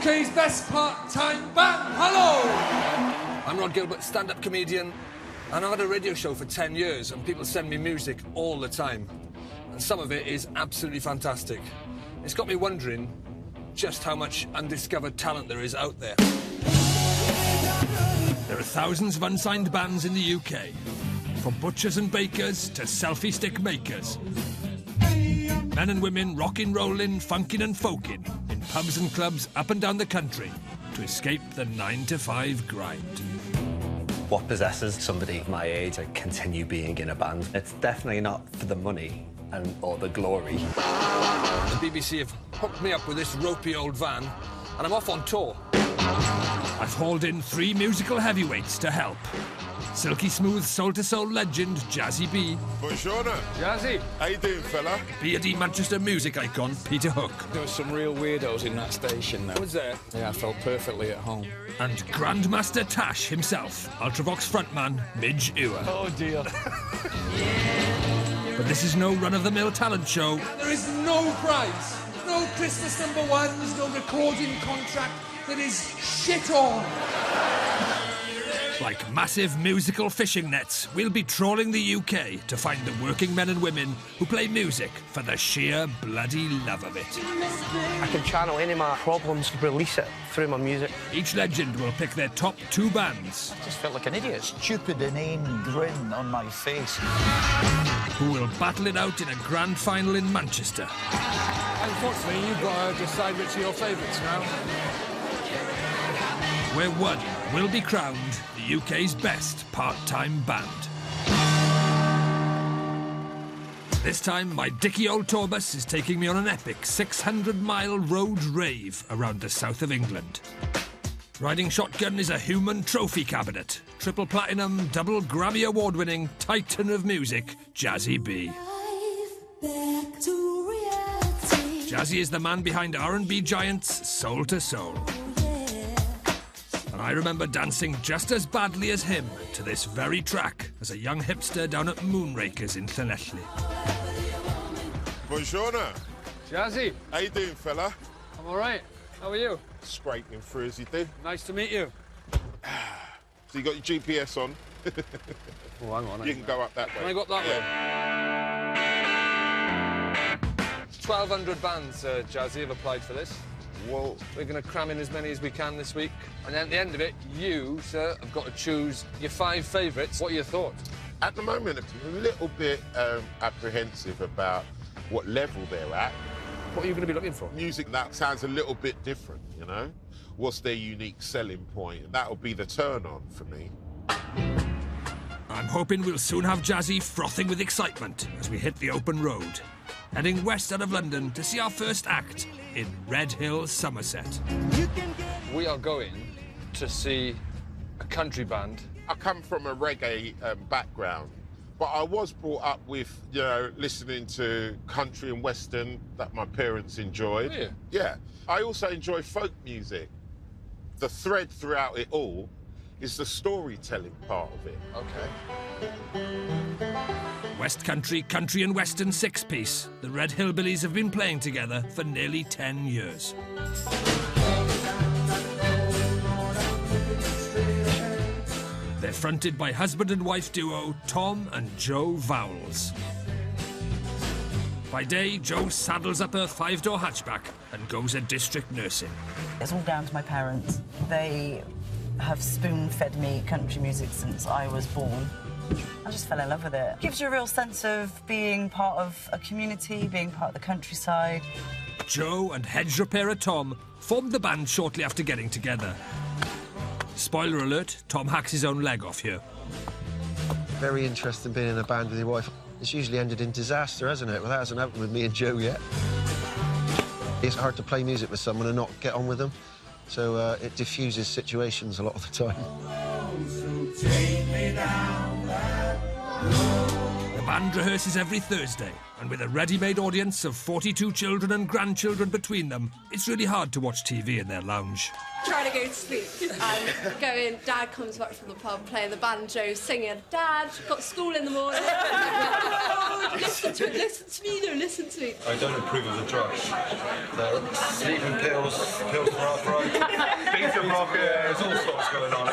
UK's best part-time band. Hello! I'm Rod Gilbert, stand-up comedian, and I've had a radio show for 10 years, and people send me music all the time. And some of it is absolutely fantastic. It's got me wondering just how much undiscovered talent there is out there. There are thousands of unsigned bands in the UK, from butchers and bakers to selfie stick makers. Men and women rockin', rollin', funkin' and folkin' in pubs and clubs up and down the country to escape the 9-to-5 grind. What possesses somebody of my age to continue being in a band? It's definitely not for the money or the glory. The BBC have hooked me up with this ropey old van, and I'm off on tour. I've hauled in 3 musical heavyweights to help. Silky smooth soul-to-soul legend Jazzy B. Buongiorno. Jazzy. How you doing, fella? Beardy Manchester music icon Peter Hook. There were some real weirdos in that station though. Was there? Yeah, I felt perfectly at home. And Grandmaster Tash himself, Ultravox frontman Midge Ewer. Oh dear. But this is no run-of-the-mill talent show. There is no prize, no Christmas #1s, no recording contract. That is shit on. Like massive musical fishing nets, we'll be trawling the UK to find the working men and women who play music for the sheer bloody love of it. I can channel any of my problems, release it through my music. Each legend will pick their top 2 bands. I just felt like an idiot. Stupid, inane grin on my face. Who will battle it out in a grand final in Manchester. Unfortunately, you've got to decide which are your favourites now. Where one will be crowned the UK's best part-time band. This time, my dicky old tour bus is taking me on an epic 600-mile road rave around the south of England. Riding shotgun is a human trophy cabinet. Triple platinum, double Grammy award-winning titan of music, Jazzy B. Jazzy is the man behind R&B giants Soul to Soul. I remember dancing just as badly as him to this very track as a young hipster down at Moonrakers in Llanelli. Buongiorno. Jazzy. How you doing, fella? I'm all right. How are you? Scraping through as you do. Nice to meet you. So you got your GPS on? Oh, hang on. You can go up that way. Can I go up that way? 1,200 bands, Jazzy, have applied for this. Well, We're going to cram in as many as we can this week. And then at the end of it, you, sir, have got to choose your 5 favourites. What are your thoughts? at the moment, I'm a little bit apprehensive about what level they're at. What are you going to be looking for? Music that sounds a little bit different, you know? What's their unique selling point? And that'll be the turn-on for me. I'm hoping we'll soon have Jazzy frothing with excitement as we hit the open road, heading west out of London to see our first act in Red Hill, Somerset. We are going to see a country band. I come from a reggae background, but I was brought up with, you know, listening to country and western that my parents enjoyed. Oh, yeah. Yeah. I also enjoy folk music. The thread throughout it all is the storytelling part of it. Okay. West Country, country and western six-piece. The Red Hillbillies have been playing together for nearly 10 years. They're fronted by husband and wife duo Tom and Joe Vowles. By day, Joe saddles up her 5-door hatchback and goes a district nursing. It's all down to my parents. They have spoon-fed me country music since I was born. I just fell in love with it. It gives you a real sense of being part of a community, being part of the countryside. Joe and hedge repairer Tom formed the band shortly after getting together. Spoiler alert, Tom hacks his own leg off here. Very interesting being in a band with your wife. It's usually ended in disaster, hasn't it? Well, that hasn't happened with me and Joe yet. It's hard to play music with someone and not get on with them, so it diffuses situations a lot of the time. The band rehearses every Thursday, and with a ready-made audience of 42 children and grandchildren between them, it's really hard to watch TV in their lounge. Trying to go to sleep and go in. Dad comes back from the pub playing the banjo, singing, Dad, got school in the morning. Listen to it, listen to me though, listen to me. I don't approve of the drugs. The sleeping pills for arthritis, beta rocket, there's all sorts going on.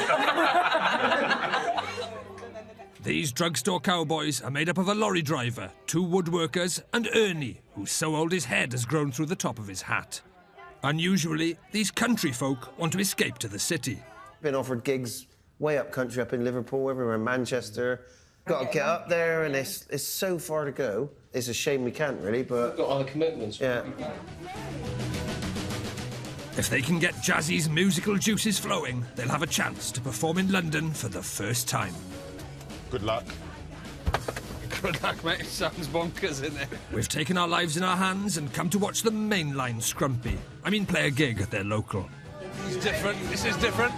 These drugstore cowboys are made up of a lorry driver, 2 woodworkers, and Ernie, who's so old his head has grown through the top of his hat. Unusually, these country folk want to escape to the city. Been offered gigs way up country, up in Liverpool, everywhere in Manchester. Got to get up there, and it's so far to go. It's a shame we can't, really, but... We've got other commitments. Yeah. If they can get Jazzy's musical juices flowing, they'll have a chance to perform in London for the first time. Good luck. Good luck, mate. It sounds bonkers, isn't it? We've taken our lives in our hands and come to watch the mainline scrumpy. I mean, play a gig at their local. This is different. This is different.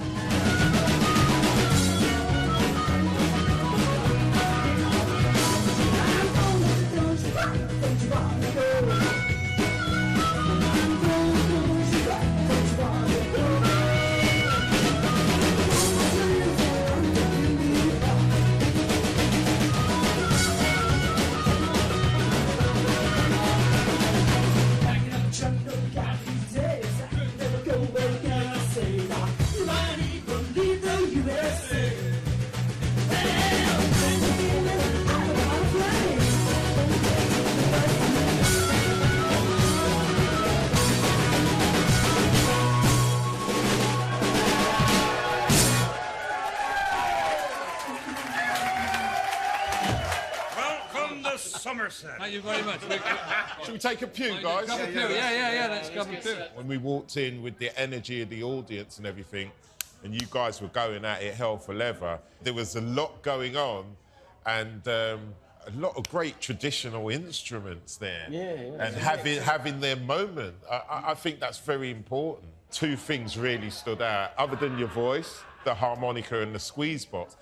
Thank you very much. Should we take a pew, guys? Yeah, let's grab a pew. When we walked in with the energy of the audience and everything, and you guys were going at it hell for leather, there was a lot going on and a lot of great traditional instruments there. And having their moment. I think that's very important. 2 things really stood out, other than your voice, the harmonica and the squeeze box.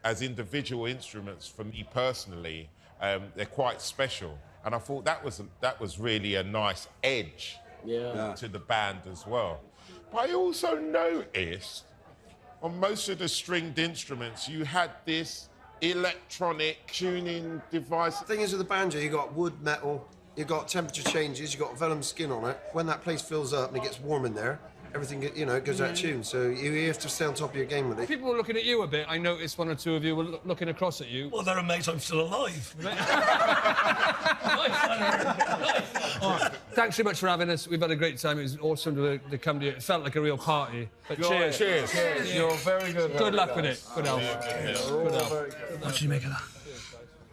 As individual instruments, for me personally, they're quite special, and I thought that was really a nice edge to the band as well. But I also noticed on most of the stringed instruments you had this electronic tuning device. The thing is with the banjo, you got wood, metal, you got temperature changes, you got vellum skin on it. When that place fills up and it gets warm in there, everything, goes out of tune. So you have to stay on top of your game with it. People were looking at you a bit. I noticed 1 or 2 of you were looking across at you. Well, they're amazed I'm still alive. Thanks very much for having us. We've had a great time. It was awesome to come to you. It felt like a real party. But cheers. Cheers. You're very good. Good luck with it. Good health. Good health. What do you make of that?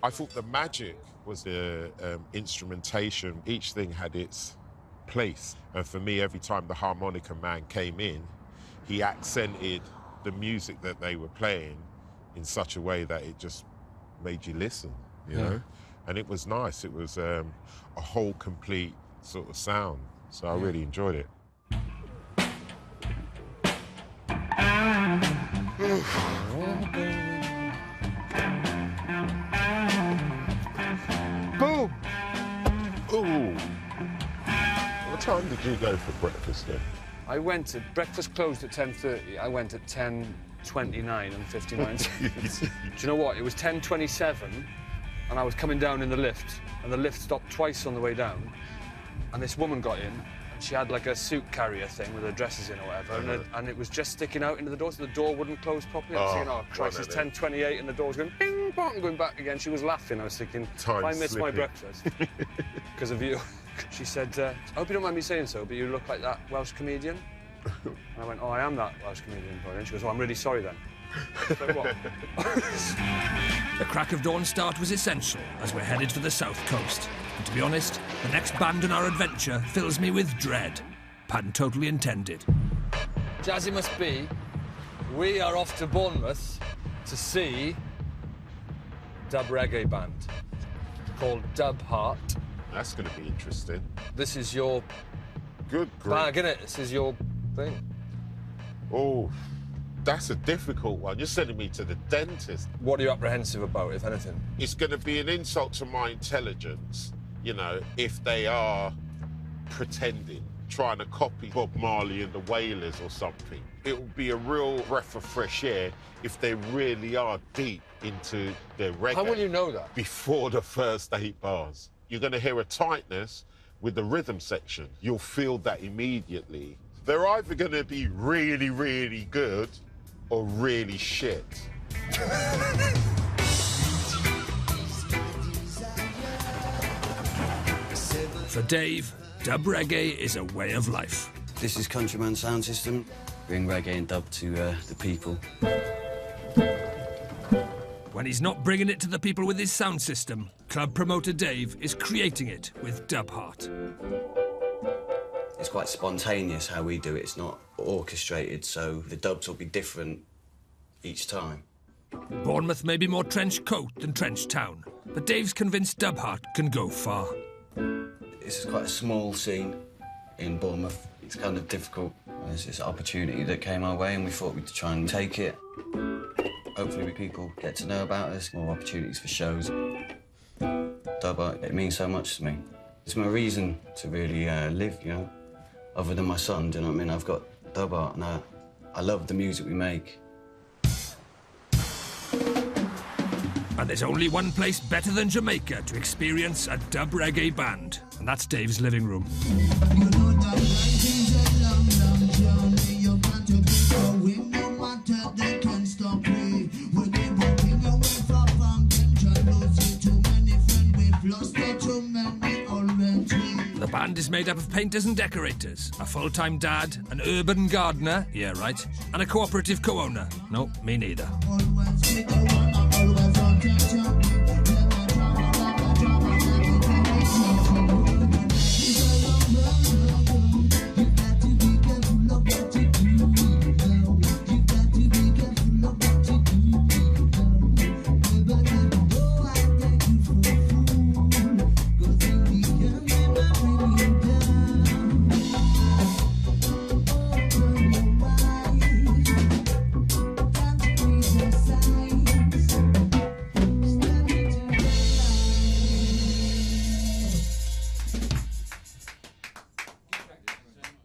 I thought the magic was the instrumentation. Each thing had its place. And for me, every time the harmonica man came in, he accented the music that they were playing in such a way that it just made you listen, you know? And it was nice. It was a whole complete sort of sound. So I really enjoyed it. Boom! Ooh. What time did you go for breakfast then? I went at breakfast closed at 10:30. I went at 10:29 and 59 seconds. Do you know what? It was 10:27, and I was coming down in the lift, and the lift stopped twice on the way down, and this woman got in, and she had like a suit carrier thing with her dresses in or whatever, and it was just sticking out into the door, so the door wouldn't close properly. I was thinking, oh Christ, it's 10:28, and the door's going bing bong, going back again. She was laughing. I was thinking, if I missed my breakfast because of you. She said, I hope you don't mind me saying so, but you look like that Welsh comedian. And I went, oh, I am that Welsh comedian. And she goes, oh, I'm really sorry then. Like, what? The crack of dawn start was essential as we're headed for the south coast. And to be honest, the next band in our adventure fills me with dread. Pun totally intended. Jazzy must be. We are off to Bournemouth to see dub reggae band called Dub Heart. That's going to be interesting. This is your good bag, innit? This is your thing. Oh, That's a difficult one. You're sending me to the dentist. What are you apprehensive about, if anything? It's going to be an insult to my intelligence, you know, if they are pretending, trying to copy Bob Marley and the Wailers or something. It will be a real breath of fresh air if they really are deep into their reggae. How will you know that? Before the first 8 bars. You're going to hear a tightness with the rhythm section. You'll feel that immediately. They're either going to be really, really good or really shit. For Dave, dub reggae is a way of life. This is Countryman Sound System. Bring reggae and dub to the people. When he's not bringing it to the people with his sound system, club promoter Dave is creating it with Dub Heart. It's quite spontaneous how we do it. It's not orchestrated, so the dubs will be different each time. Bournemouth may be more trench coat than trench town, but Dave's convinced Dub Heart can go far. This is quite a small scene in Bournemouth. It's kind of difficult. There's this opportunity that came our way and we thought we'd try and take it. Hopefully people get to know about us, more opportunities for shows. Dub Art, it means so much to me. It's my reason to really live, you know, other than my son, do you know what I mean? I've got Dub Art and I love the music we make. And there's only one place better than Jamaica to experience a dub reggae band, and that's Dave's living room. The band is made up of painters and decorators, a full-time dad, an urban gardener, yeah right, and a cooperative co-owner. No, me neither.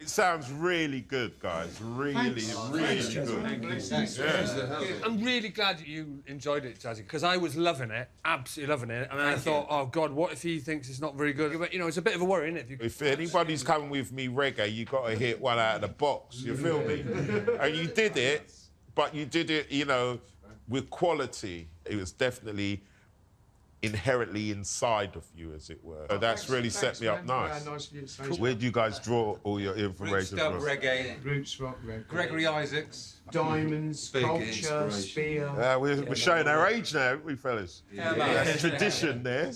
Sounds really good, guys. Really, really good. Yeah. I'm really glad that you enjoyed it, Jazzy, because I was loving it, absolutely loving it, and I thought, oh God, what if he thinks it's not very good? But you know, it's a bit of a worry, isn't it? If anybody's coming with me reggae, you got to hit one out of the box. You feel me? And you did it, but you did it, you know, with quality. It was definitely inherently inside of you, as it were. So that's really set me up nice. Where do you guys draw all your information from? Roots reggae. Roots rock reggae. Gregory Isaacs. Diamonds, culture, spear. We're showing our age now, aren't we, fellas? Yeah, that's tradition there.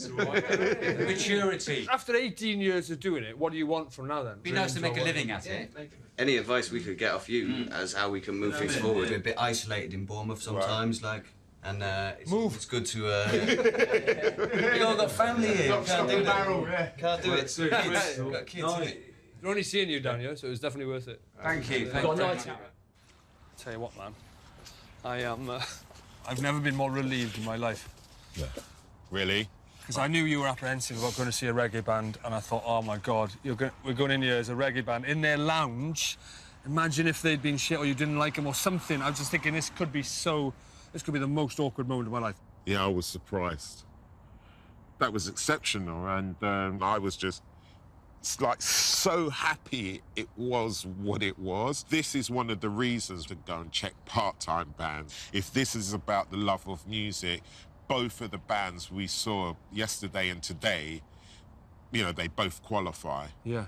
Maturity. After 18 years of doing it, what do you want from now then? Be nice to make a living at it. Any advice we could get off you as how we can move things forward? We're a bit isolated in Bournemouth sometimes, like. And it's good to... you all got family here. Can't do it. Can't do it. Got kids. They're only seeing you down here, so it was definitely worth it. Thank you. Tell you what, man. I've never been more relieved in my life. Yeah. Really? Because I knew you were apprehensive about going to see a reggae band, and I thought, oh my God, we're going in here as a reggae band in their lounge. Imagine if they'd been shit or you didn't like them or something. I was just thinking this could be the most awkward moment of my life. Yeah, I was surprised. That was exceptional, and I was just like so happy it was what it was. This is one of the reasons to go and check part-time bands. If this is about the love of music, both of the bands we saw yesterday and today, you know, they both qualify. Yeah.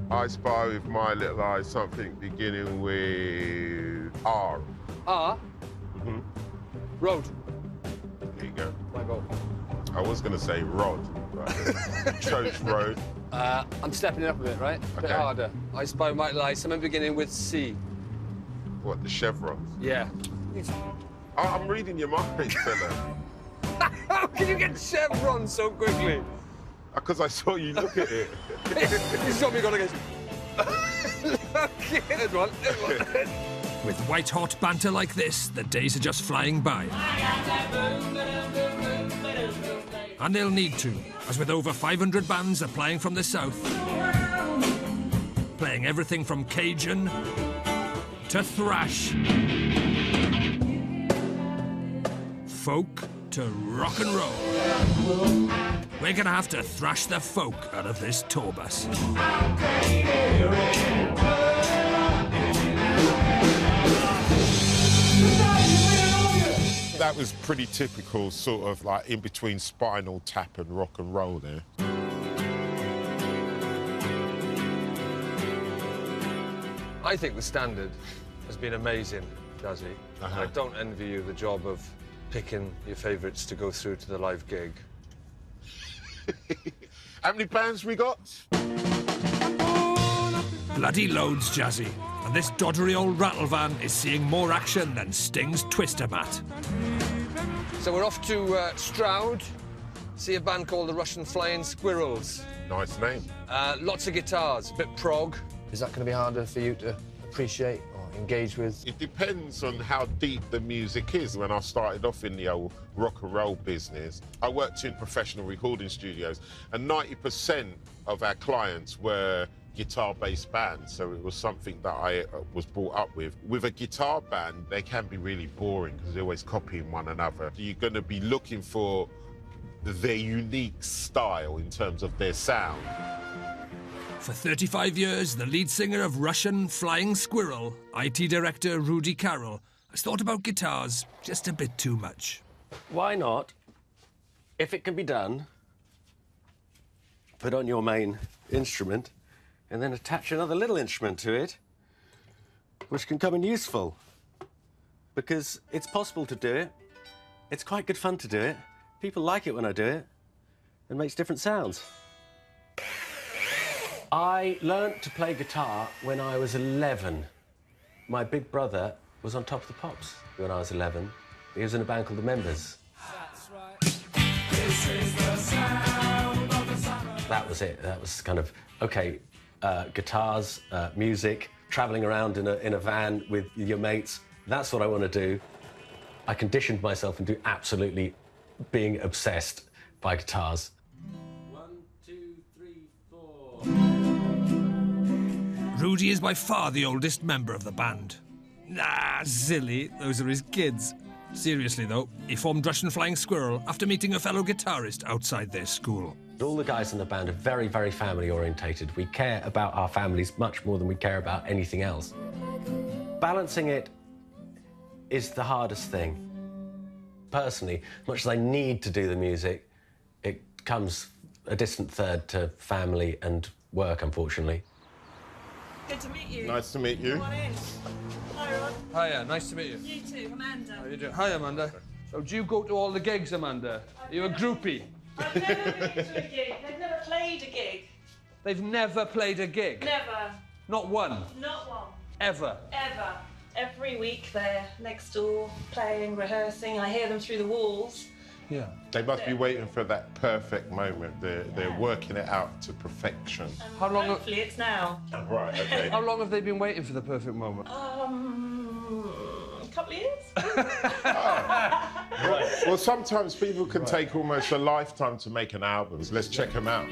I spy with my little eye something beginning with R. R? Mm-hmm. Road. There you go. My God. I was going to say Rod, but Church Road. I'm stepping it up a bit, right? A bit harder. I spy with my little eye something beginning with C. What, the chevrons? Yeah. I'm reading your mind, fella. How can you get chevrons so quickly? Because I saw you look at it. You saw me going against... Here's one. With white-hot banter like this, the days are just flying by. And they'll need to, as with over 500 bands applying from the south, playing everything from Cajun to thrash, folk to rock and roll. We're gonna have to thrash the folk out of this tour bus. That was pretty typical, sort of like in between Spinal Tap and rock and roll there. I think the standard has been amazing, Jazzy. I don't envy you the job of picking your favourites to go through to the live gig. How many bands we got? Bloody loads, Jazzy. And this doddery old rattle van is seeing more action than Sting's Twister Mat. So we're off to Stroud, see a band called the Russian Flying Squirrels. Nice name. Lots of guitars, a bit prog. Is that going to be harder for you to appreciate or engage with? It depends on how deep the music is. When I started off in the old rock and roll business, I worked in professional recording studios, and 90% of our clients were guitar-based bands, so it was something that I was brought up with. With a guitar band, they can be really boring because they're always copying one another. You're going to be looking for their unique style in terms of their sound. For 35 years, the lead singer of Russian Flying Squirrel, IT director Rudy Carroll, has thought about guitars just a bit too much. Why not, if it can be done, put on your main instrument and then attach another little instrument to it, which can come in useful. Because it's possible to do it. It's quite good fun to do it. People like it when I do it. It makes different sounds. I learnt to play guitar when I was 11. My big brother was on Top of the Pops when I was 11. He was in a band called The Members. That's right. This is the sound of the summer. That was it. That was kind of, OK, guitars, music, travelling around in a van with your mates. That's what I want to do. I conditioned myself into absolutely being obsessed by guitars. 1, 2, 3, 4. Rudy is by far the oldest member of the band. Nah, silly. Those are his kids. Seriously, though, he formed Russian Flying Squirrel after meeting a fellow guitarist outside their school. All the guys in the band are very, very family-orientated. We care about our families much more than we care about anything else. Balancing it is the hardest thing. Personally, as much as I need to do the music, it comes a distant third to family and work, unfortunately. Good to meet you. Nice to meet you. Come on in. Hi, Rod. Hiya, nice to meet you. You too, Amanda. How you doing? Hi, Amanda. So do you go to all the gigs, Amanda? Are you a groupie? I've never been to a gig. They've never played a gig. They've never played a gig? Never. Not one? Not one. Ever? Ever. Every week they're next door, playing, rehearsing. I hear them through the walls. Yeah. They must be waiting for that perfect moment. They're working it out to perfection. How long? Hopefully it's now. Right, okay. How long have they been waiting for the perfect moment? A couple of years. Right. Well, sometimes people can take almost a lifetime to make an album. Let's check them out.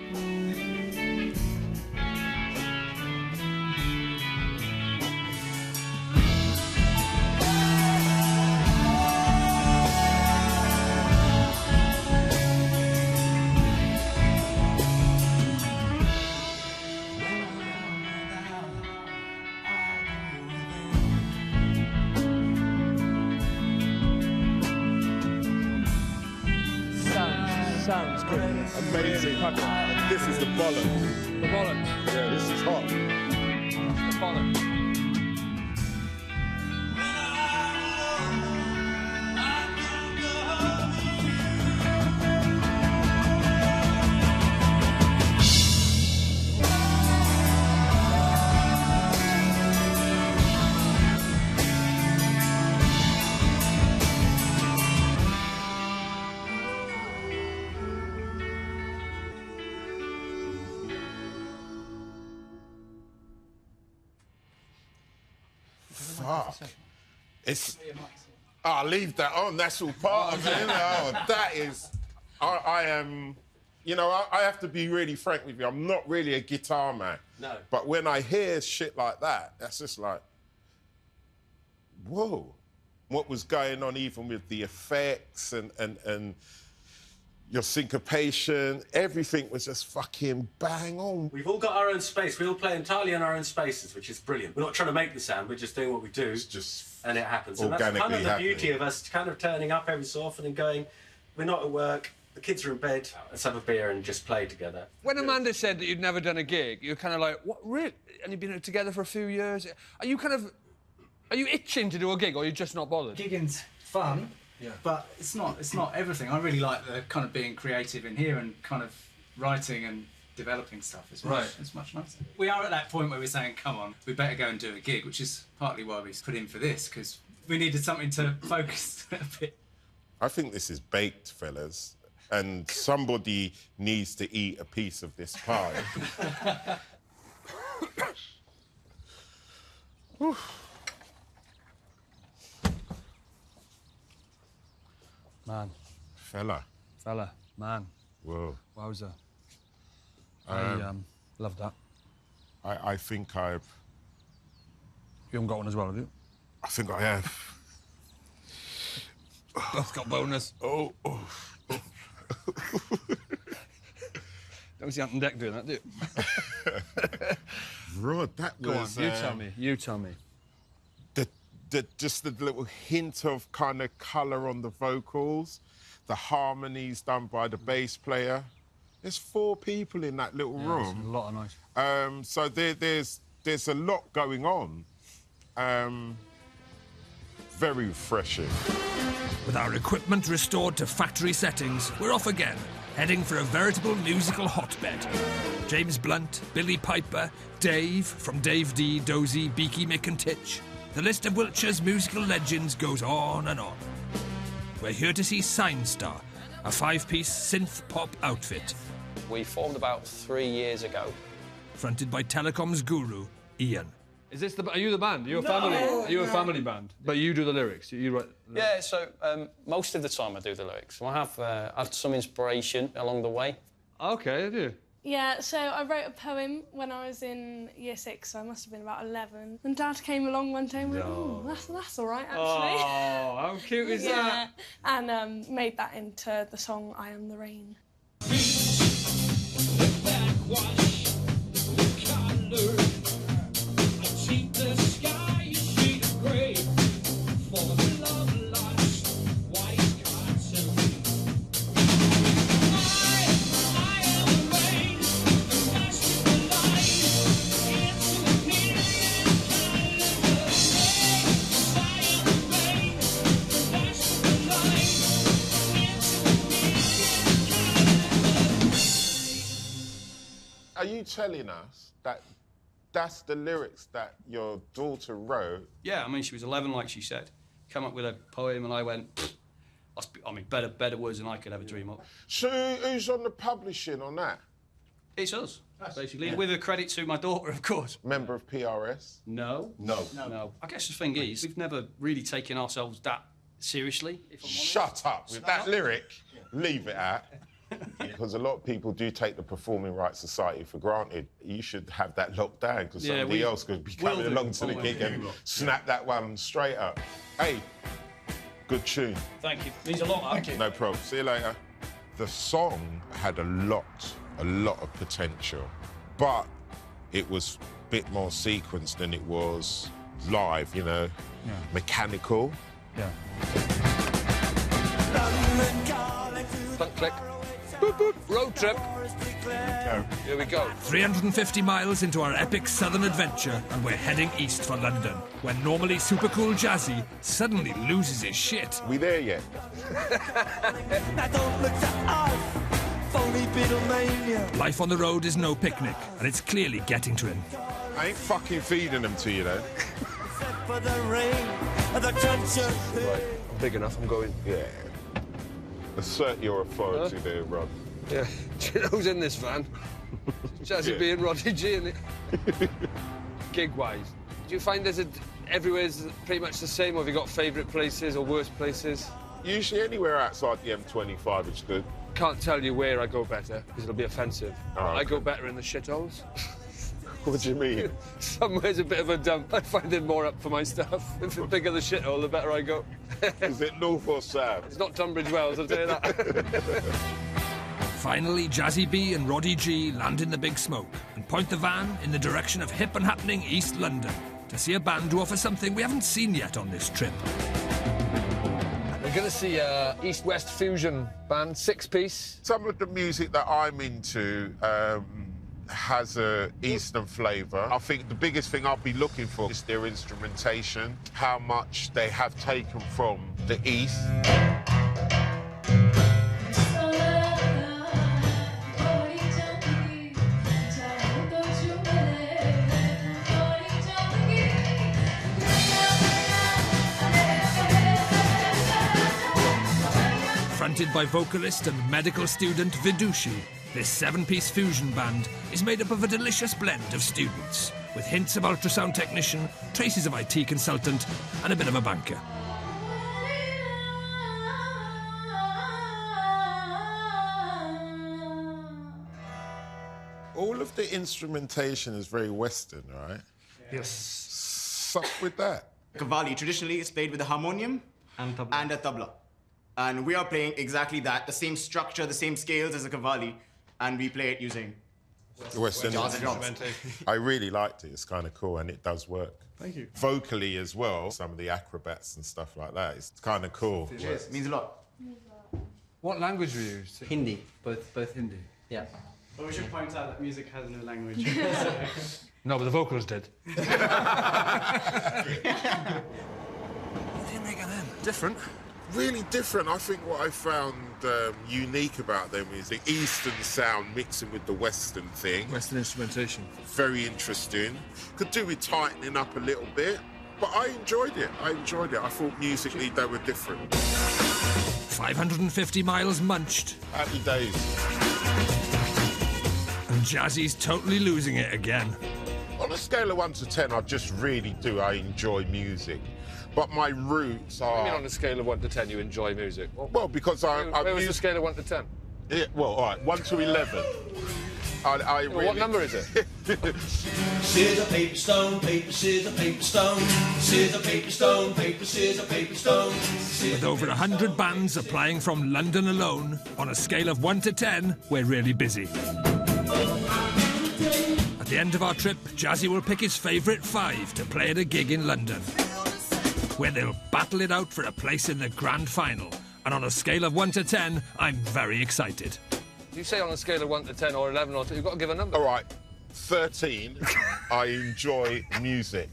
Sounds good. Amazing. This is the bollocks. The bollocks. Yeah, this is hot. The bollocks. Fuck. It's... I'll leave that on. That's all part of it, you know. That is... I am... You know, I have to be really frank with you. I'm not really a guitar man. No. But when I hear shit like that, that's just like... Whoa. What was going on even with the effects and your syncopation, everything was just fucking bang on. We've all got our own space. We all play entirely in our own spaces, which is brilliant. We're not trying to make the sound, we're just doing what we do. It's just and it happens. And that's kind of the beauty of us kind of turning up every so often and going, we're not at work, the kids are in bed, let's have a beer and just play together. When Amanda said that you'd never done a gig, you're kind of like, what, really? And you've been together for a few years? Are you itching to do a gig, or are you just not bothered? Gigging's fun, but it's not everything. I really like the kind of being creative in here and kind of writing and developing stuff. It's much nicer. We are at that point where we're saying, come on, we better go and do a gig, which is partly why we put in for this, because we needed something to focus a bit. I think this is baked, fellas, and somebody needs to eat a piece of this pie. Man. Fella, man. Whoa. Wowza. I love that. I think I've... You haven't got one as well, have you? I think I have. Both got bonus. Oh. Don't see Ant Deck doing that, do you? Rod, that Go was... on, you tell me. Just the little hint of kind of colour on the vocals, the harmonies done by the bass player. There's 4 people in that little room. A lot of noise. So there's a lot going on. Very refreshing. With our equipment restored to factory settings, we're off again, heading for a veritable musical hotbed. James Blunt, Billy Piper, Dave, from Dave D, Dozy, Beaky, Mick and Titch. The list of Wiltshire's musical legends goes on and on. We're here to see Signstar, a 5-piece synth-pop outfit. We formed about 3 years ago. Fronted by Telecom's guru, Ian. Is this are you the band? Are you a family? Are you a family band? But you do the lyrics. You write. Yeah. So most of the time I do the lyrics. So I have had some inspiration along the way. Okay, I do. Yeah, so I wrote a poem when I was in year 6, so I must have been about 11. And Dad came along one day and went, oh, that's all right, actually. Oh, how cute is that? And made that into the song I Am the Rain. Are you telling us that that's the lyrics that your daughter wrote? Yeah, I mean, she was 11, like she said. Come up with a poem, and I went, I mean, better words than I could ever dream up. So who's on the publishing on that? It's us, basically, with a credit to my daughter, of course. Member of PRS? No. I guess the thing is, we've never really taken ourselves that seriously, if I'm honest. Shut up with that lyric. Leave it out. Because a lot of people do take the Performing Rights Society for granted. You should have that locked down, because somebody else could be coming along to the gig and snap that one straight up. Hey, good tune. Thank you. Means a lot. Thank you. No problem. See you later. The song had a lot of potential, but it was a bit more sequenced than it was live, you know, mechanical. Yeah. Front click. Boop, boop. Road trip. Here we go. 350 miles into our epic southern adventure, and we're heading east for London, when normally super cool Jazzy suddenly loses his shit. We there yet? Life on the road is no picnic, and it's clearly getting to him. I ain't fucking feeding them to you, though. Right, I'm big enough, I'm going. Yeah. Assert your authority there, Rod. Yeah. Do you know who's in this van? Jazzy B and Roddy G in it. Gig-wise, do you find there's a everywhere's pretty much the same, or have you got favourite places or worst places? Usually anywhere outside the M25 is good. Can't tell you where I go better, because it'll be offensive. Oh, okay. I go better in the shitholes. What do you mean? Somewhere's a bit of a dump. I find it more up for my stuff. If the bigger the shithole, the better I go. Is it north or south? It's not Tunbridge Wells, I'll tell you that. Finally, Jazzy B and Roddy G land in the big smoke and point the van in the direction of hip and happening East London to see a band who offers something we haven't seen yet on this trip. We're going to see a East-West fusion band, 6-piece. Some of the music that I'm into has a Eastern flavour. I think the biggest thing I'll be looking for is their instrumentation, how much they have taken from the East. Fronted by vocalist and medical student Vidushi, this 7-piece fusion band is made up of a delicious blend of students, with hints of ultrasound technician, traces of IT consultant, and a bit of a banker. All of the instrumentation is very Western, right? Yes. Suck with that. Qawwali traditionally is played with a harmonium and a tabla. And we are playing exactly that, the same structure, the same scales as a qawwali, and we play it using Western drums. I really liked it. It's kind of cool, and it does work. Thank you. Vocally as well, some of the acrobats and stuff like that. It's kind of cool. It means a lot. What language were you using? Hindi, both Hindi. Yeah. But we should point out that music has no language. No, but the vocals did. What do you make of them? Different. Really different. I think what I found unique about them is the Eastern sound mixing with the Western thing. Western instrumentation. Very interesting. Could do with tightening up a little bit, but I enjoyed it. I thought musically they were different. 550 miles munched. Happy days. And Jazzy's totally losing it again. On a scale of 1 to 10, I enjoy music. But my roots are... What do you mean on a scale of 1 to 10 you enjoy music? Well, because Where was the scale of 1 to 10? Yeah, well, all right, 1 to 11. What number is it? Scissor, paper, stone, paper, scissor, paper, stone. Scissor, paper, stone, paper, scissor, paper, stone. With over 100 bands applying from London alone, on a scale of 1 to 10, we're really busy. At the end of our trip, Jazzy will pick his favourite 5 to play at a gig in London, where they'll battle it out for a place in the grand final. And on a scale of 1 to 10, I'm very excited. You say on a scale of 1 to 10 or 11 or 2, you've got to give a number. All right, 13, I enjoy music.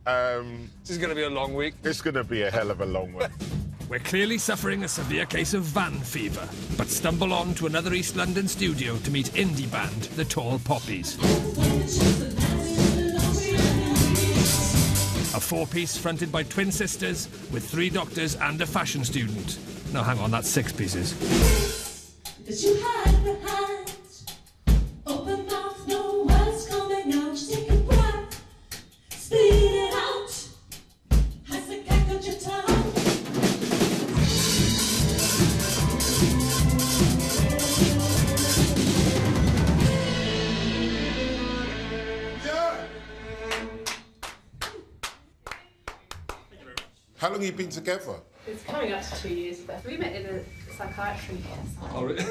This is going to be a long week. It's going to be a hell of a long one. We're clearly suffering a severe case of van fever, but stumble on to another East London studio to meet indie band The Tall Poppies. A 4-piece fronted by twin sisters with 3 doctors and a fashion student. No, hang on, that's 6 pieces. That you hide behind. Open mouth, no words coming out. Just take a breath. Speed it out. Has the crack of your tongue. How long have you been together? It's coming up to 2 years. We met in a psychiatry asylum. Oh, really?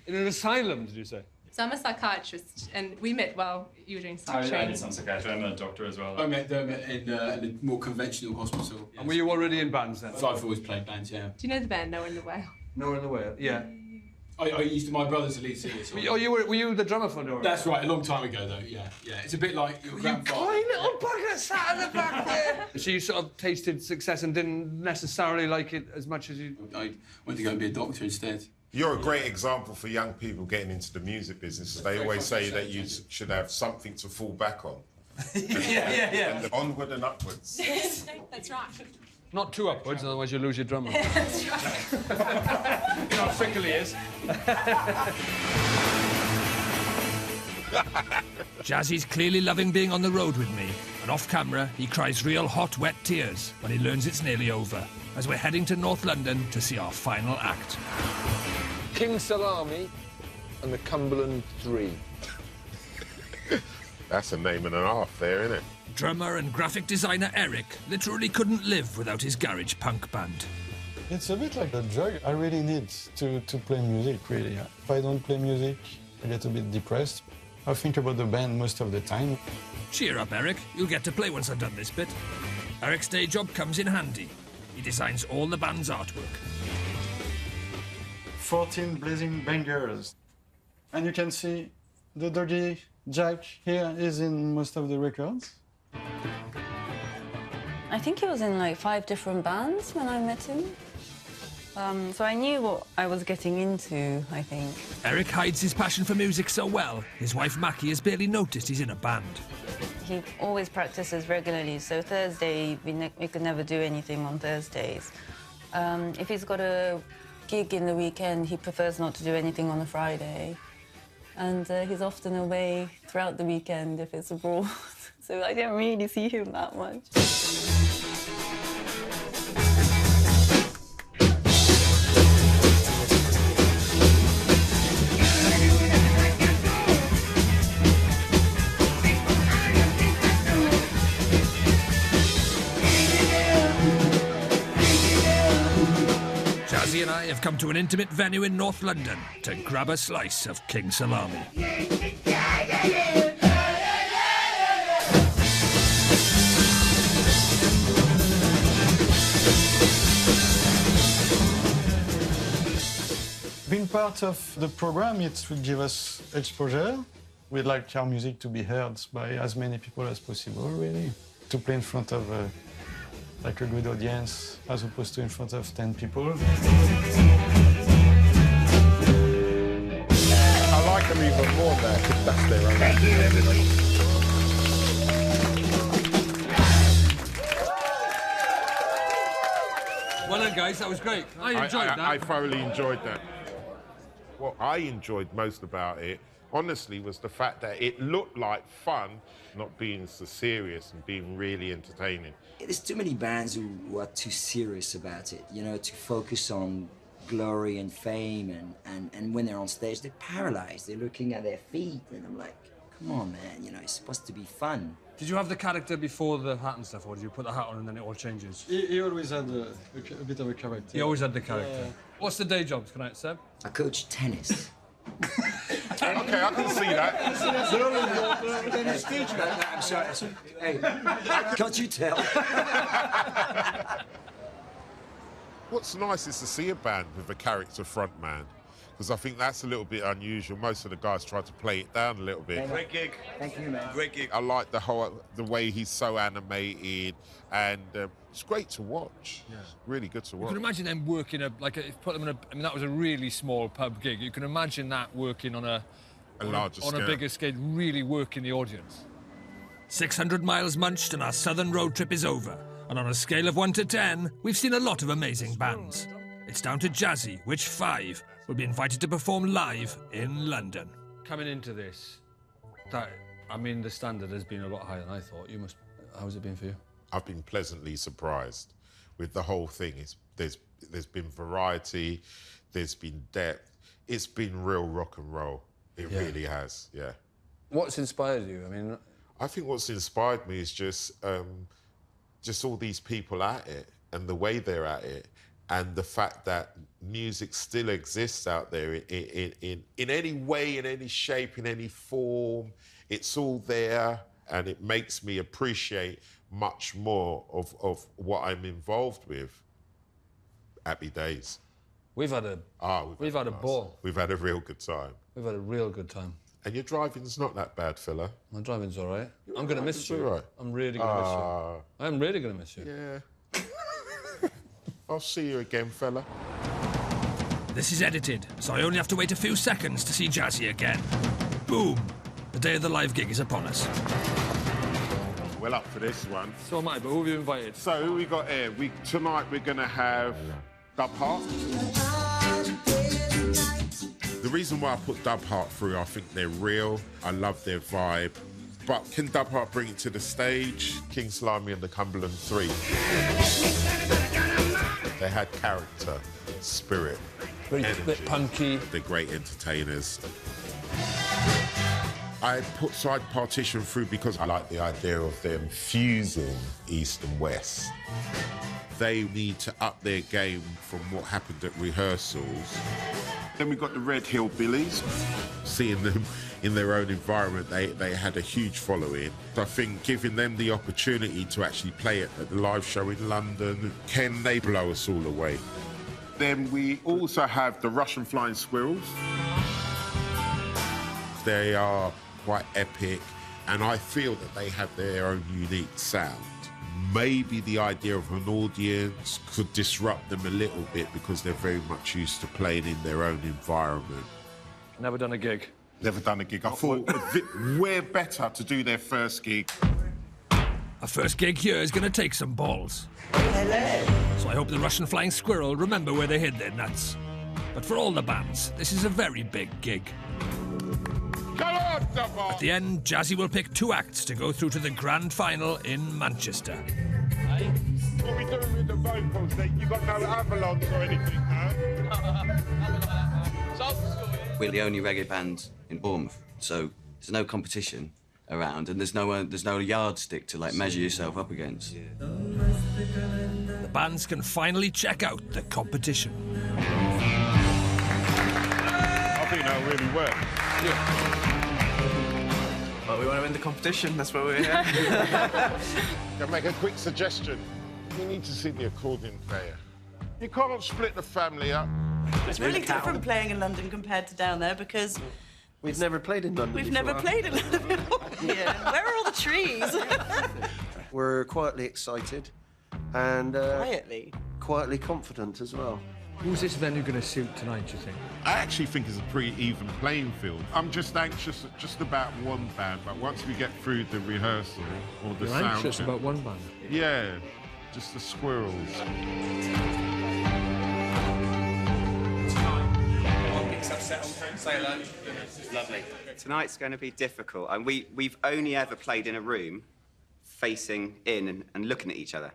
In an asylum, did you say? So I'm a psychiatrist, and we met while you were doing psych training. I did some psychiatry. I'm a doctor as well. I met them in a more conventional hospital. And were you already in bands then? I've always played bands, yeah. Do you know the band Nowhere in the Whale? Nowhere in the Whale, yeah. I used to, my brother's a lead singer. So Were you the drummer for Nowhere? That's right, a long time ago though, yeah. It's a bit like your grandfather. little bugger sat at the back there. So you sort of tasted success and didn't necessarily like it as much as you... I went to go and be a doctor instead. You're a great example for young people getting into the music business. They always say that you should have something to fall back on. Yeah. And onward and upwards. That's right. Not too upwards, otherwise you'll lose your drummer. That's right. You know how fickle he is. Jazzy's clearly loving being on the road with me, And off camera, he cries real hot, wet tears when he learns it's nearly over, as we're heading to North London to see our final act. King Salami and the Cumberland Three. That's a name and a half there, isn't it? Drummer and graphic designer Eric literally couldn't live without his garage punk band. It's a bit like a drug. I really need to play music, really. If I don't play music, I get a bit depressed. I think about the band most of the time. Cheer up, Eric. You'll get to play once I've done this bit. Eric's day job comes in handy. He designs all the band's artwork. 14 blazing bangers. And you can see the doggy Jack here is in most of the records. I think he was in like 5 different bands when I met him. So I knew what I was getting into, I think. Eric hides his passion for music so well, his wife Mackie has barely noticed he's in a band. He always practices regularly, so Thursday, we could never do anything on Thursdays. If he's got a gig in the weekend, he prefers not to do anything on a Friday. And he's often away throughout the weekend if it's abroad, so I don't really see him that much. Jazzy and I have come to an intimate venue in North London to grab a slice of King Salami. Being part of the program, it will give us exposure. We'd like our music to be heard by as many people as possible, really. To play in front of like a good audience, as opposed to in front of 10 people. I like them even more there, because that's their own. Thank you, everybody. Well done, guys, that was great. I enjoyed that. I thoroughly enjoyed that. What I enjoyed most about it, honestly, was the fact that it looked like fun, not being so serious and being really entertaining. There's too many bands who are too serious about it, you know, to focus on glory and fame, and when they're on stage, they're paralyzed. They're looking at their feet, and I'm like, come on, man, you know, it's supposed to be fun. Did you have the character before the hat and stuff, or did you put the hat on and then it all changes? He always had a bit of a character. He always had the character. What's the day jobs, can I, Seb? I coach tennis. Okay, I can see that. I'm sorry. Hey, can't you tell? What's nice is to see a band with a character frontman, because I think that's a little bit unusual. Most of the guys try to play it down a little bit. Great gig. Thank you, man. Great gig. I like the way he's so animated, and it's great to watch. Yeah. Really good to watch. You can imagine them working put them in a. I mean, that was a really small pub gig. You can imagine that working on a larger scale. On a bigger scale, really working the audience. 600 miles munched and our southern road trip is over. And on a scale of 1 to 10, we've seen a lot of amazing bands. It's down to Jazzy, which 5 will be invited to perform live in London. Coming into this, the standard has been a lot higher than I thought. How's it been for you? I've been pleasantly surprised with the whole thing. There's been variety, there's been depth. It's been real rock and roll. It really has, yeah. What's inspired you? I mean, I think what's inspired me is just all these people at it and the way they're at it, and the fact that music still exists out there in any way, in any shape, in any form. It's all there, and it makes me appreciate much more of what I'm involved with. Happy days. We've had a ball. We've had a real good time. We've had a real good time. And your driving's not that bad, fella. My driving's all right. I'm going to miss you. Right. I'm really going to miss you. I'm really going to miss you. Yeah. I'll see you again, fella. This is edited, so I only have to wait a few seconds to see Jazzy again. Boom! The day of the live gig is upon us. Well up for this one. So am I, but who have you invited? So who we got here? Tonight we're going to have Dub Heart. The reason why I put Dub Heart through, I think they're real. I love their vibe. But can Dub Heart bring it to the stage? King Slimy and the Cumberland 3. They had character, spirit, very bit punky. They're great entertainers. I put Side Partition through because I like the idea of them fusing East and West. They need to up their game from what happened at rehearsals. Then we got the Red Hill Billies. Seeing them in their own environment, they had a huge following. I think giving them the opportunity to actually play it at the live show in London, can they blow us all away? Then we also have the Russian Flying Squirrels. They are quite epic, and I feel that they have their own unique sound. Maybe the idea of an audience could disrupt them a little bit because they're very much used to playing in their own environment. Never done a gig. Never done a gig. I thought we're better to do their first gig. A first gig here is going to take some balls. Hello. So I hope the Russian Flying Squirrel remember where they hid their nuts. But for all the bands, this is a very big gig. At the end, Jazzy will pick 2 acts to go through to the grand final in Manchester. What are we doing with the vocals? You got no Avalons or anything, no? We're the only reggae band in Bournemouth, so there's no competition around, and there's no yardstick to like measure yourself up against. The bands can finally check out the competition. I think that'll really work. Yeah. Well, we want to win the competition, that's why we're here. Can I make a quick suggestion? We need to see the accordion player. You can't split the family up. It's really different playing in London compared to down there because... We've never played in London We've before. never played in London before. Yeah. Where are all the trees? We're quietly excited and... quietly confident as well. Who's this venue going to suit tonight, do you think? I actually think it's a pretty even playing field. I'm just anxious just about one band, but once we get through the rehearsal or the You're sound anxious check, about one band? Yeah, just the Squirrels. Say hello. Lovely. Tonight's going to be difficult, and we've only ever played in a room facing in and looking at each other.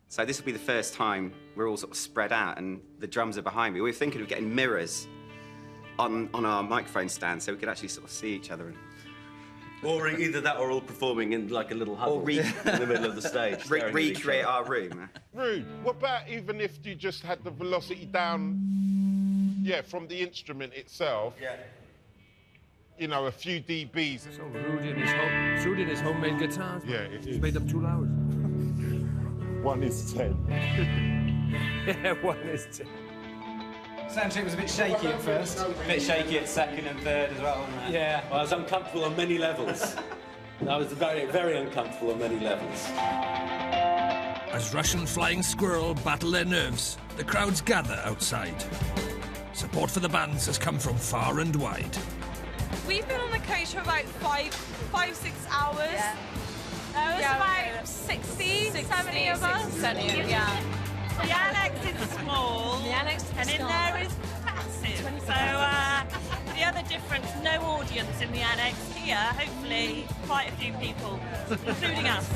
So this will be the first time we're all sort of spread out and the drums are behind me. We were thinking of getting mirrors on our microphone stand so we could actually sort of see each other. Or either that or all performing in like a little huddle in the middle of the stage. Recreate our room. Rude. What about even if you just had the velocity down, from the instrument itself? Yeah. You know, a few dBs. So Rudy and his homemade guitars. Yeah, it He's is. made them too loud. 1 is 10. Yeah, 1 is 10. Sound check was a bit shaky at first. A bit shaky at second and third as well, wasn't it? Yeah, well, I was uncomfortable on many levels. I was very, very uncomfortable on many levels. As Russian Flying Squirrel battle their nerves, the crowds gather outside. Support for the bands has come from far and wide. We've been on the coach for about 5-6 hours. Yeah. There was about 60, 70 of us. 70, yeah. The annex is small. The annex and in there is massive. So the other difference, no audience in the annex. Here, hopefully, quite a few people, including us.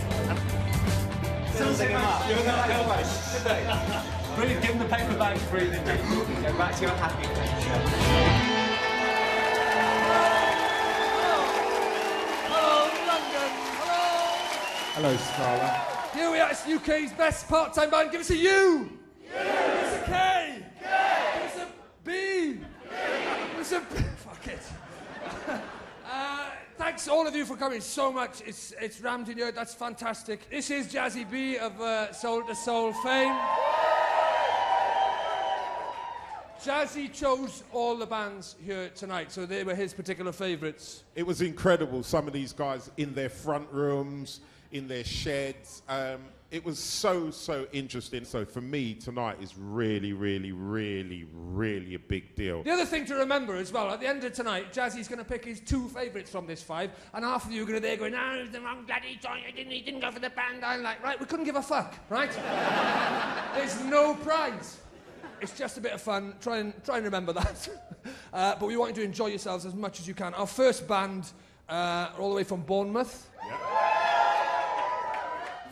Brilliant, give them the paper bag for breathing. Go back to your happy place. Hello, Scarlett. Here we are, it's UK's best part-time band. Give us a U! Give us a K! Give us a B! Give us a... Fuck it. Thanks all of you for coming so much. It's rammed in here, that's fantastic. This is Jazzy B of Soul to Soul fame. Jazzy chose all the bands here tonight, so they were his particular favourites. It was incredible, some of these guys in their front rooms, in their sheds. It was so interesting. So for me, tonight is really, really, really, really a big deal. The other thing to remember as well, at the end of tonight, Jazzy's going to pick his 2 favourites from this 5, and half of you are going to there going, no, the wrong bloody song, he didn't go for the band I like. Right, we couldn't give a fuck, right? There's no prize. It's just a bit of fun. Try and remember that. But we want you to enjoy yourselves as much as you can. Our first band, all the way from Bournemouth.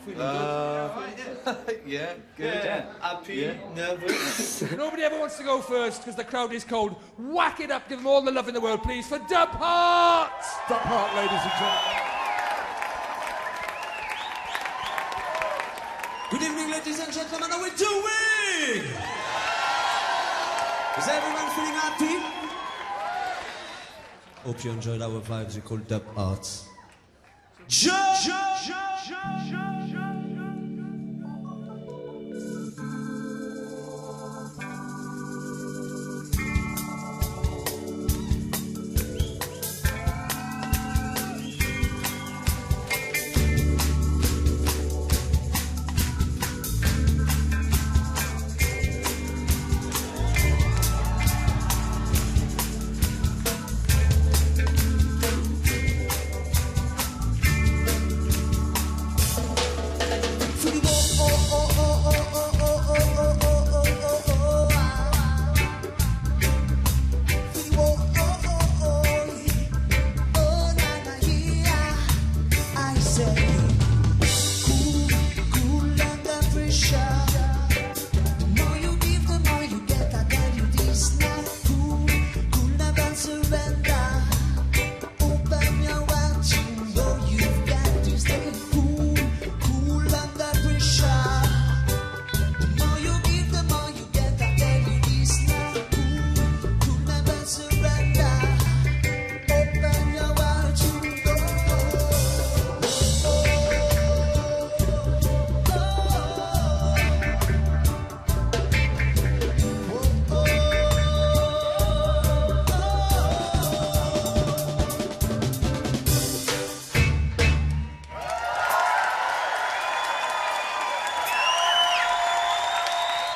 Feeling good? Yeah, good. Yeah. Happy, nervous. Nobody ever wants to go first because the crowd is cold. Whack it up, give them all the love in the world, please, for Dub Heart! Dub Heart, ladies and gentlemen. Good evening, ladies and gentlemen. How are we doing? Is everyone feeling happy? Hope you enjoyed our vibes. We call Dub Arts.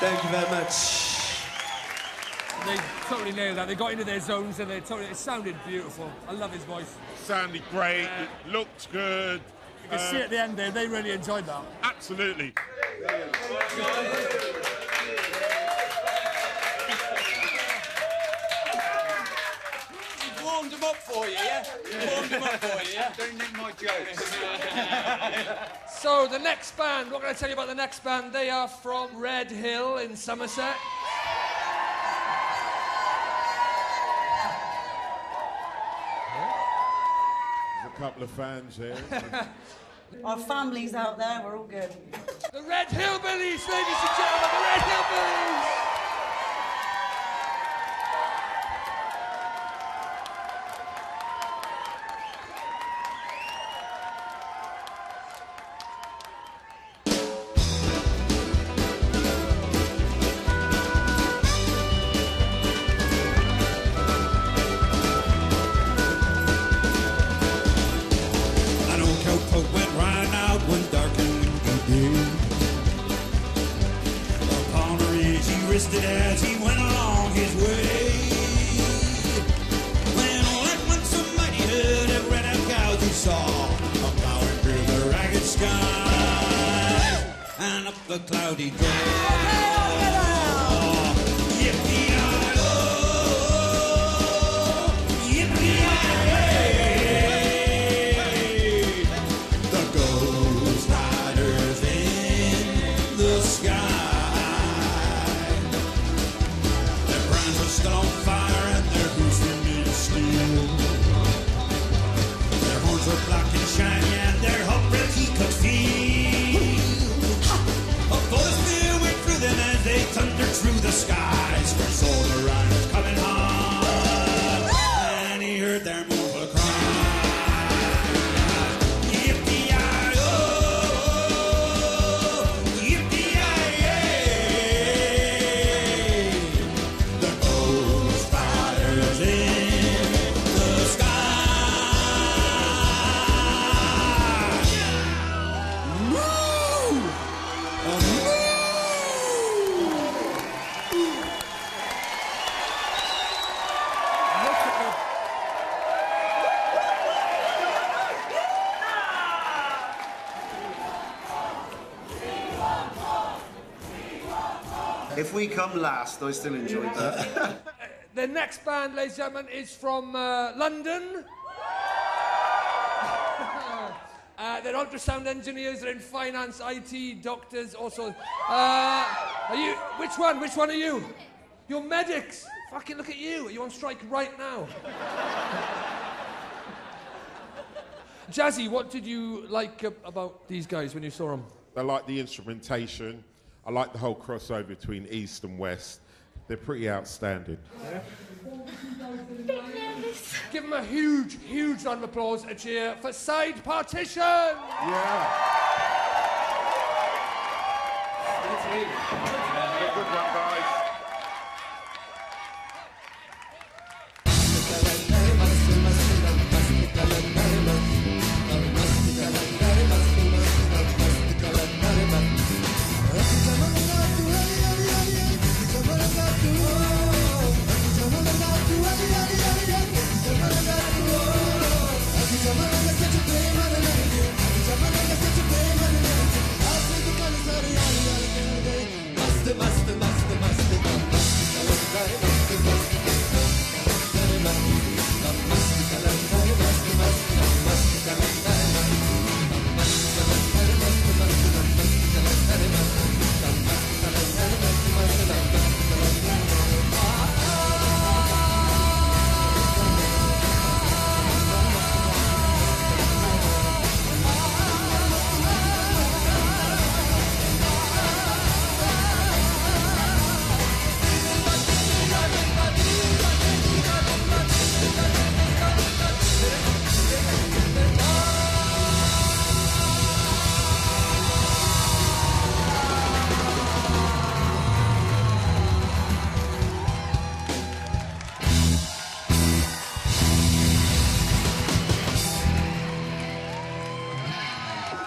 Thank you very much. They totally nailed that. They got into their zones and it sounded beautiful. I love his voice. Sounded great, it looked good. You can see at the end there, they really enjoyed that. Absolutely. Warmed them up for you, yeah? Warmed them up for you, yeah? Don't nick my jokes. So the next band, what can I tell you about the next band? They are from Red Hill in Somerset. There's a couple of fans here. Our family's out there, we're all good. The Red Hillbillies, ladies and gentlemen, the Red Hillbillies! As he went along his way, when all at once a mighty herd of red-out cows he saw, plowing through the ragged sky and up the cloudy draw. Yippee-yi-oh, yippee-yi-yay, the ghost riders in the sky. Still on fire and their boots were made of steel. Their horns were black and shiny and their hot breath he could feel. A flood of fear went through them as they thundered through the skies. For saw the riders coming hard, and he heard their mournful cry. If we come last, I still enjoyed that. The next band, ladies and gentlemen, is from London. They're ultrasound engineers, they're in finance, IT, doctors, also. Are you, which one are you? You're medics. Fucking look at you. Are you on strike right now? Jazzy, what did you like about these guys when you saw them? I like the instrumentation. I like the whole crossover between East and West. They're pretty outstanding. Yeah. Give them a huge, huge round of applause, a cheer for Side Partition! Yeah. Good one, guys.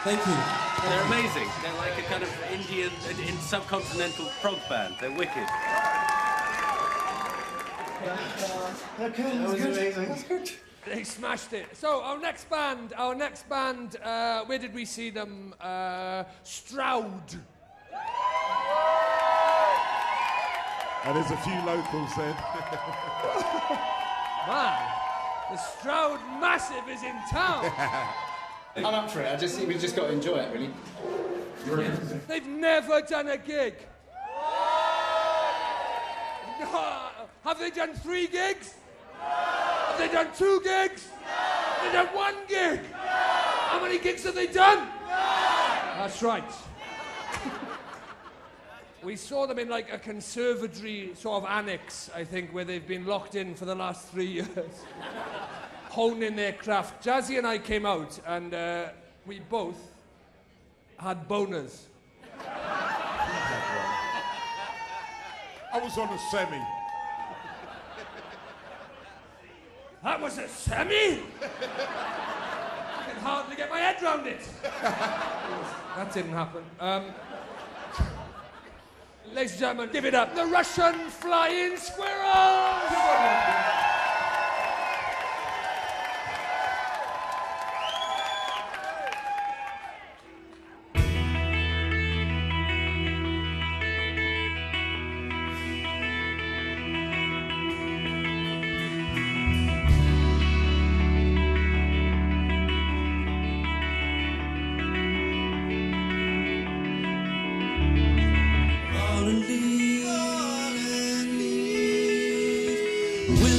Thank you. They're amazing. They're like a kind of Indian, subcontinental prog band. They're wicked. Okay, that was amazing. That's good. They smashed it. So our next band, where did we see them? Stroud. And there's a few locals then. Man, the Stroud Massive is in town. I'm up for it. I just think we've just got to enjoy it, really. They've never done a gig. No. Have they done 3 gigs? Have they done 2 gigs? Have they done 1 gig? How many gigs have they done? That's right. We saw them in like a conservatory sort of annex, I think, where they've been locked in for the last 3 years. Honing their craft. Jazzy and I came out and we both had boners. I was on a semi. That was a semi? I can hardly get my head round it. That didn't happen. Ladies and gentlemen, give it up. The Russian Flying Squirrels! With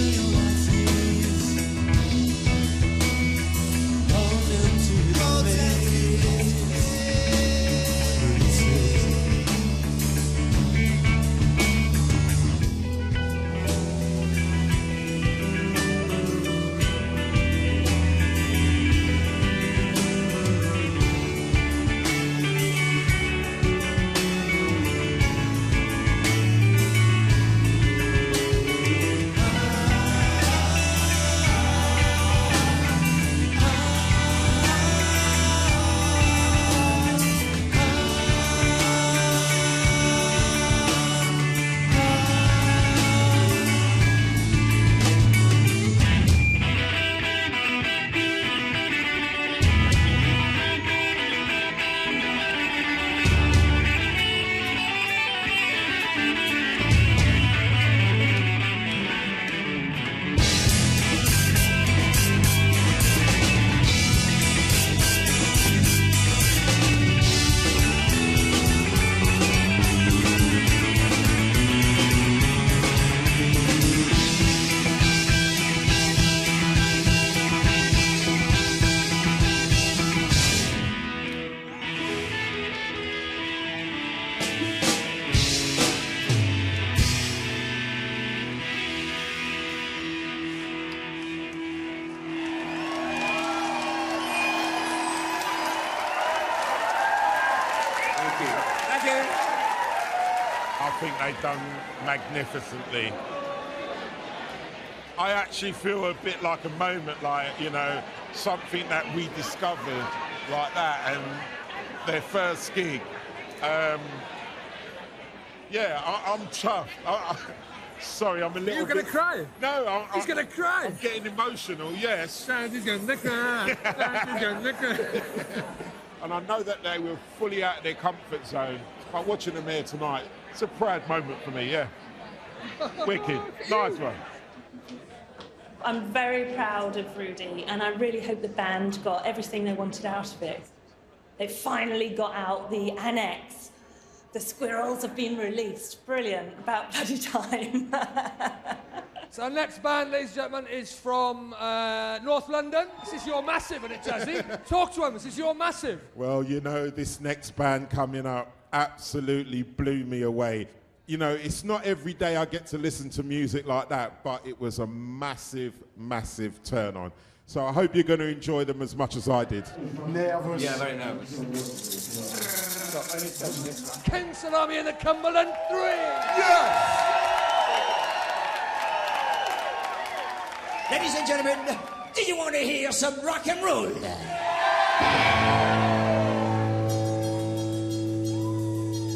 think they've done magnificently. I actually feel a bit like a moment, like, you know, something that we discovered like that, and their first gig. Yeah, I'm tough. Sorry, I'm a little You're going to cry? No, He's going to cry. I'm getting emotional, yes. He's going to cry. He's going to cry. And I know that they were fully out of their comfort zone. By watching them here tonight, it's a proud moment for me, yeah. Wicked. Nice one. I'm very proud of Rudy, and I really hope the band got everything they wanted out of it. They finally got out the annex. The squirrels have been released. Brilliant. About bloody time. So our next band, ladies and gentlemen, is from North London. This is Your Massive, and it's Jazzy. Talk to him. This is Your Massive. Well, you know, this next band coming up absolutely blew me away. You know, it's not every day I get to listen to music like that, but it was a massive, massive turn on. So I hope you're going to enjoy them as much as I did. Nervous. Yeah, very nervous. King Salami and the Cumberland 3. Yes! Ladies and gentlemen, do you want to hear some rock and roll?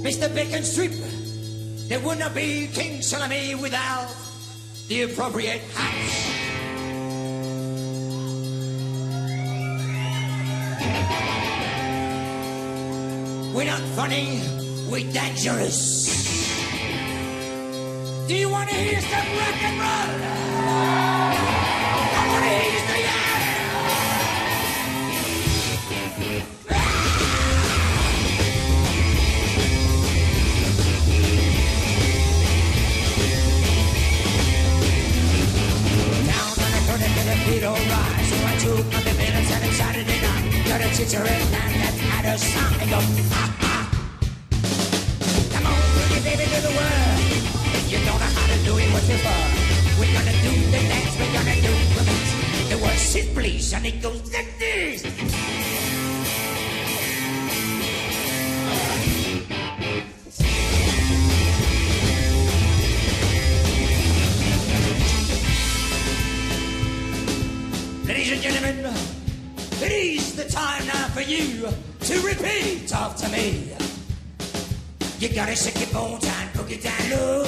Mr. Bacon Strip, there would not be King Salami without the appropriate hats. We're not funny, we're dangerous. Do you want to hear some rock and roll? I want to hear you say yeah! Down on the corner, get a beat alright. So I took my minutes and it's Saturday night. Got a teacher and that had a song and go, ha ha. Come on, pretty baby, do the world. If you don't know how to do it, what's it for? We're gonna do the dance, we're gonna do the beat. The word sit please, and it goes like this. Ladies and gentlemen, it is the time now for you to repeat after me. You gotta shake your bones and book it down low.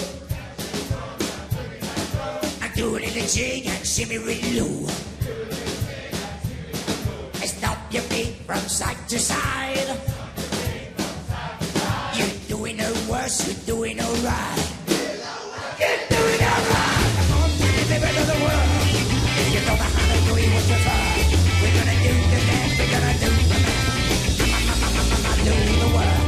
And do it in the jig and shimmy real low. And stomp your feet from side to side. You're doing no worse, you're doing alright. You're doing alright. Come on, baby, to the world. If you don't know how to do it, what's your fault? We're gonna do the dance, we're gonna do the dance. Do the world.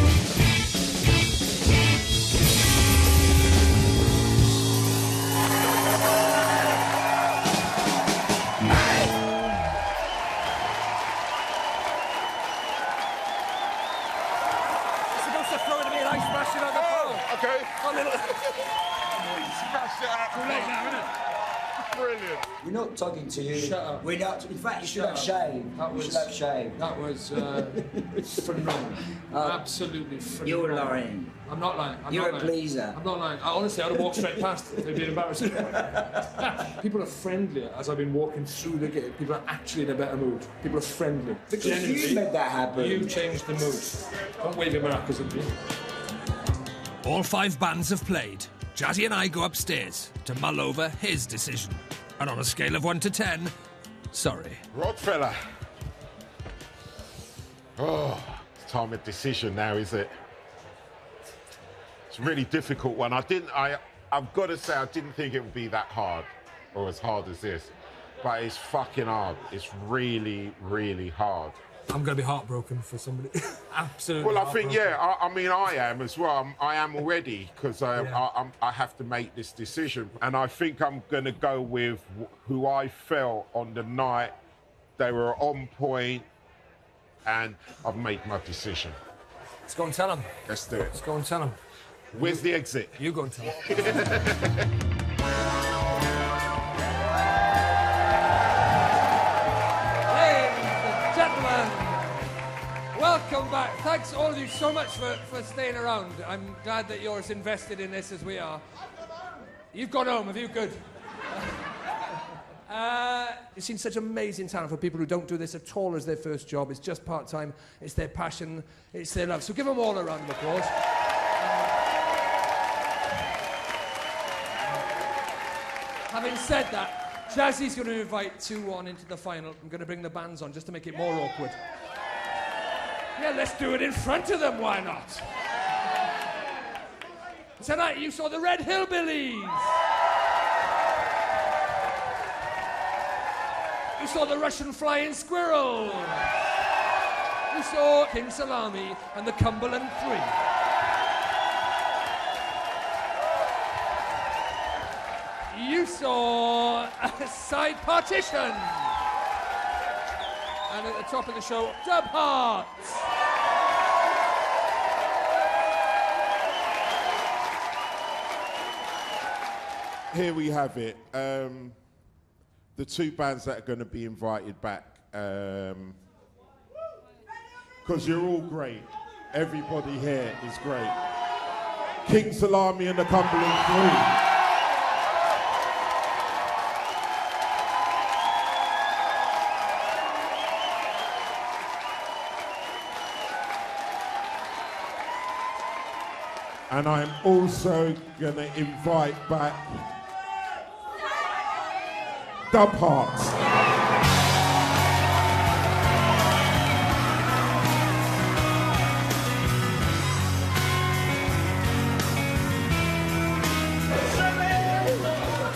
Brilliant. We're not talking to you. Shut up. We're not. In fact, you should Shut have up. shaved. That You was- should have shaved. That was phenomenal. Absolutely phenomenal. You're lying. I'm not lying. You're a not lying. pleaser. I'm not lying. Honestly, I'd have walked straight past. It'd been embarrassing. People are friendlier as I've been walking through the gate. People are actually in a better mood. People are friendly. Because Genuinely, you made that happen. You changed the mood. Don't wave your maracas at me. All 5 bands have played. Jazzy and I go upstairs to mull over his decision. And on a scale of 1 to 10, sorry. Rodfella. Oh, it's time of decision now, is it? It's a really difficult one. I've got to say, I didn't think it would be that hard, or as hard as this. But it's fucking hard. It's really, really hard. I'm going to be heartbroken for somebody. Absolutely. Well, I think, yeah, I mean, I am as well. I am already, because I have to make this decision. And I think I'm going to go with who I felt on the night. They were on point, and I've made my decision. Let's go and tell him. Let's do it. Let's go and tell him. Where's the exit? You go and tell him. Ladies and gentlemen, welcome back. Thank thanks all of you so much for staying around. I'm glad that you're as invested in this as we are. You've gone home, have you? Good. You've seen such amazing talent for people who don't do this at all as their first job. It's just part-time, it's their passion, it's their love. So give them all a round of applause. Having said that, Jazzy's going to invite 2 on into the final. I'm going to bring the bands on just to make it more awkward. Yeah, let's do it in front of them, why not? Tonight you saw the Red Hillbillies. You saw the Russian Flying Squirrel. You saw King Salami and the Cumberland 3. You saw Side Partition. And at the top of the show, Dub Hearts. Here we have it. The 2 bands that are going to be invited back. Because you're all great. Everybody here is great. King Salami and the Cumberland 3. And I'm also going to invite back Dub Hearts.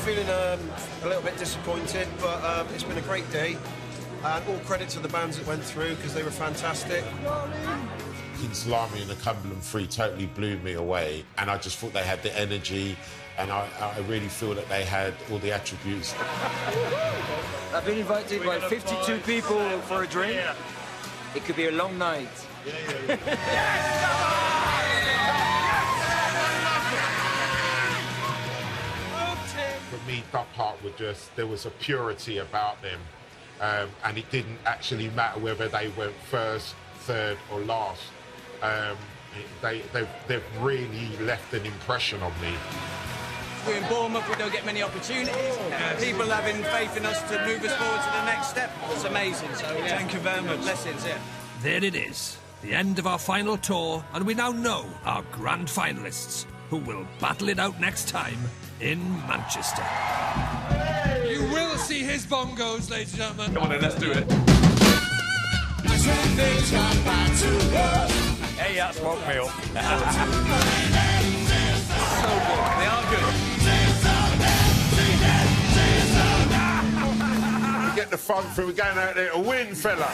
Feeling a little bit disappointed, but it's been a great day. And all credit to the bands that went through because they were fantastic. King Salami and the Cumberland 3 totally blew me away, and I just thought they had the energy, and I really feel that they had all the attributes. I've been invited by 52 people for a drink. It could be a long night. For me, Dub Heart were just, there was a purity about them, and it didn't actually matter whether they went first, third or last. They've really left an impression on me. We're in Bournemouth, we don't get many opportunities. People having faith in us to move us forward to the next step. It's amazing. So yeah. Thank you very much. Blessings, yeah. There it is, the end of our final tour, and we now know our grand finalists, who will battle it out next time in Manchester. You will see his bongos, ladies and gentlemen. Come on then, let's do it. Hey, that's smoke meal. So good. They are good. Get the fun through, we're going out there to win, fella.